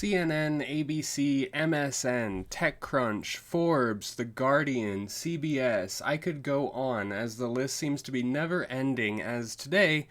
CNN, ABC, MSN, TechCrunch, Forbes, The Guardian, CBS, I could go on, as the list seems to be never ending, as today,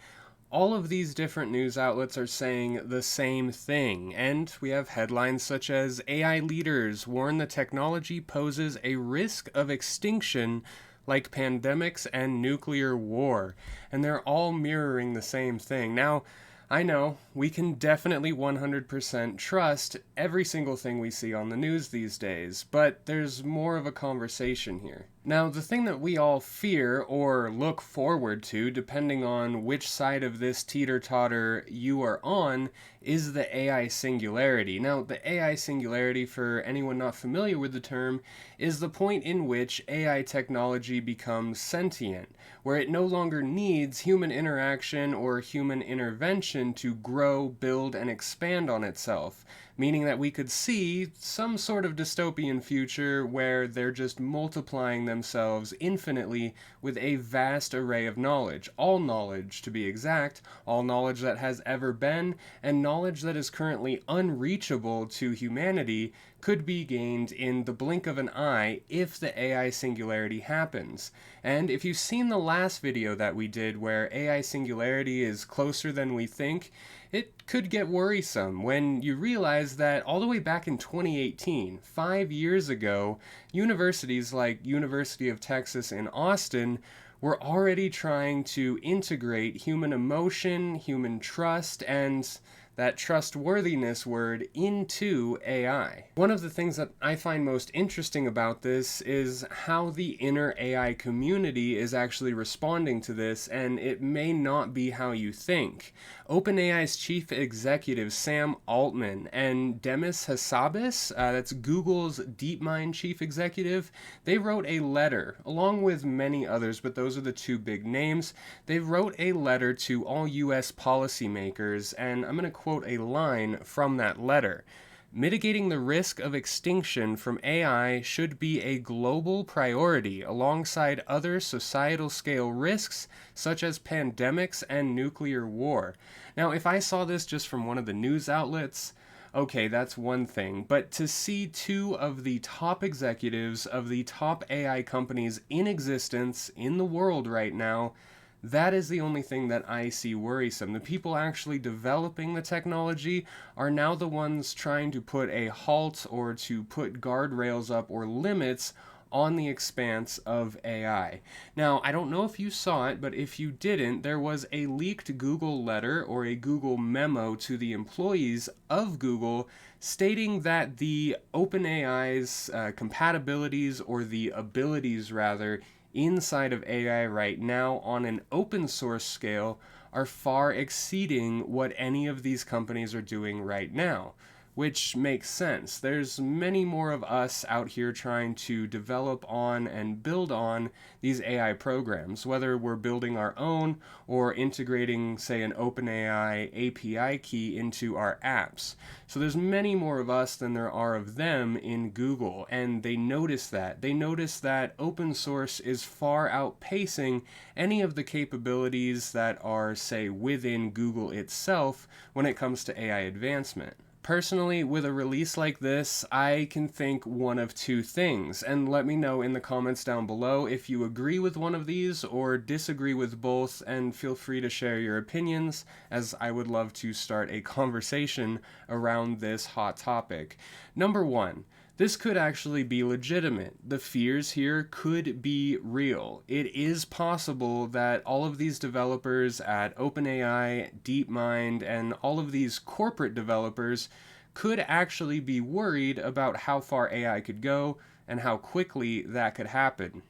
all of these different news outlets are saying the same thing, and we have headlines such as AI leaders warn the technology poses a risk of extinction like pandemics and nuclear war, and they're all mirroring the same thing. Now, I know we can definitely 100% trust every single thing we see on the news these days, but there's more of a conversation here. Now, the thing that we all fear or look forward to, depending on which side of this teeter-totter you are on, is the AI singularity. Now, the AI singularity, for anyone not familiar with the term, is the point in which AI technology becomes sentient, where it no longer needs human interaction or human intervention to grow, build, and expand on itself, meaning that we could see some sort of dystopian future where they're just multiplying themselves infinitely with a vast array of knowledge. All knowledge, to be exact, all knowledge that has ever been, and knowledge that is currently unreachable to humanity could be gained in the blink of an eye if the AI singularity happens. And if you've seen the last video that we did where AI singularity is closer than we think, it could get worrisome when you realize that all the way back in 2018, 5 years ago, universities like University of Texas in Austin were already trying to integrate human emotion, human trust, and that trustworthiness word into AI. One of the things that I find most interesting about this is how the inner AI community is actually responding to this, and it may not be how you think. OpenAI's chief executive Sam Altman and Demis Hassabis, that's Google's DeepMind chief executive, they wrote a letter, along with many others, but those are the two big names. They wrote a letter to all US policymakers, and I'm going to quote a line from that letter. Mitigating the risk of extinction from AI should be a global priority alongside other societal scale risks such as pandemics and nuclear war. Now, if I saw this just from one of the news outlets, okay, that's one thing, but to see two of the top executives of the top AI companies in existence in the world right now, that is the only thing that I see worrisome. The people actually developing the technology are now the ones trying to put a halt or to put guardrails up or limits on the expanse of AI. Now, I don't know if you saw it, but if you didn't, there was a leaked Google letter or a Google memo to the employees of Google stating that the OpenAI's compatibilities, or the abilities rather, inside of AI right now on an open source scale are far exceeding what any of these companies are doing right now, which makes sense. There's many more of us out here trying to develop on and build on these AI programs, whether we're building our own or integrating, say, an OpenAI API key into our apps. So there's many more of us than there are of them in Google, and they notice that. They notice that open source is far outpacing any of the capabilities that are, say, within Google itself when it comes to AI advancement. Personally, with a release like this, I can think one of two things, and let me know in the comments down below if you agree with one of these or disagree with both, and feel free to share your opinions, as I would love to start a conversation around this hot topic. Number one, this could actually be legitimate. The fears here could be real. It is possible that all of these developers at OpenAI, DeepMind, and all of these corporate developers could actually be worried about how far AI could go and how quickly that could happen.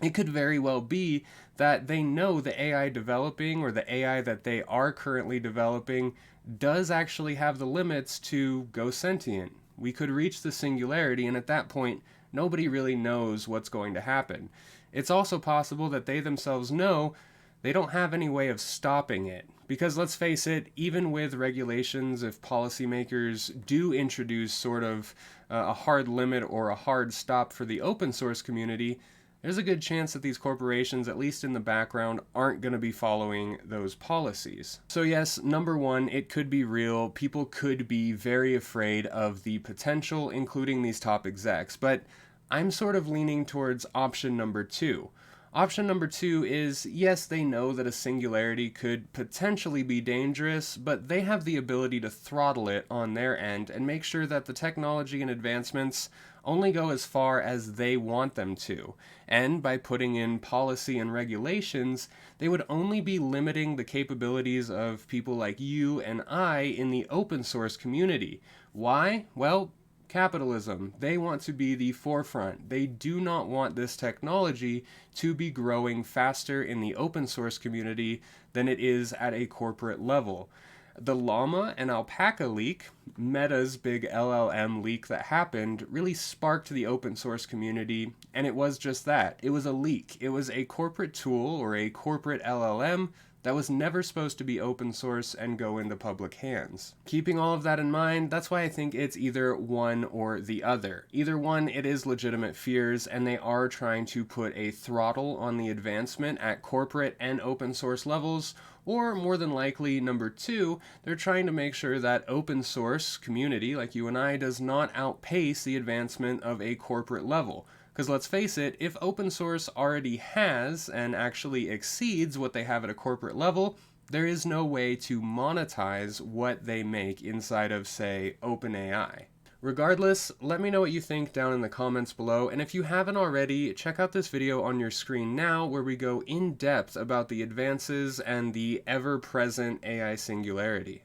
It could very well be that they know the AI developing, or the AI that they are currently developing, does actually have the limits to go sentient. We could reach the singularity, and at that point, nobody really knows what's going to happen. It's also possible that they themselves know they don't have any way of stopping it. Because let's face it, even with regulations, if policymakers do introduce sort of a hard limit or a hard stop for the open source community, there's a good chance that these corporations, at least in the background, aren't going to be following those policies. So yes, number one, it could be real. People could be very afraid of the potential, including these top execs, but I'm sort of leaning towards option number two. Option number two is, yes, they know that a singularity could potentially be dangerous, but they have the ability to throttle it on their end and make sure that the technology and advancements only go as far as they want them to. And by putting in policy and regulations, they would only be limiting the capabilities of people like you and I in the open source community. Why? Well, capitalism. They want to be the forefront. They do not want this technology to be growing faster in the open source community than it is at a corporate level. The llama and alpaca leak, Meta's big LLM leak that happened, really sparked the open source community, and it was just that. It was a leak. It was a corporate tool or a corporate LLM that was never supposed to be open source and go into public hands. Keeping all of that in mind, that's why I think it's either one or the other. Either one, it is legitimate fears, and they are trying to put a throttle on the advancement at corporate and open source levels, or more than likely, number two, they're trying to make sure that open source community, like you and I, does not outpace the advancement of a corporate level. Because let's face it, if open source already has and actually exceeds what they have at a corporate level, there is no way to monetize what they make inside of, say, OpenAI. Regardless, let me know what you think down in the comments below, and if you haven't already, check out this video on your screen now where we go in depth about the advances and the ever-present AI singularity.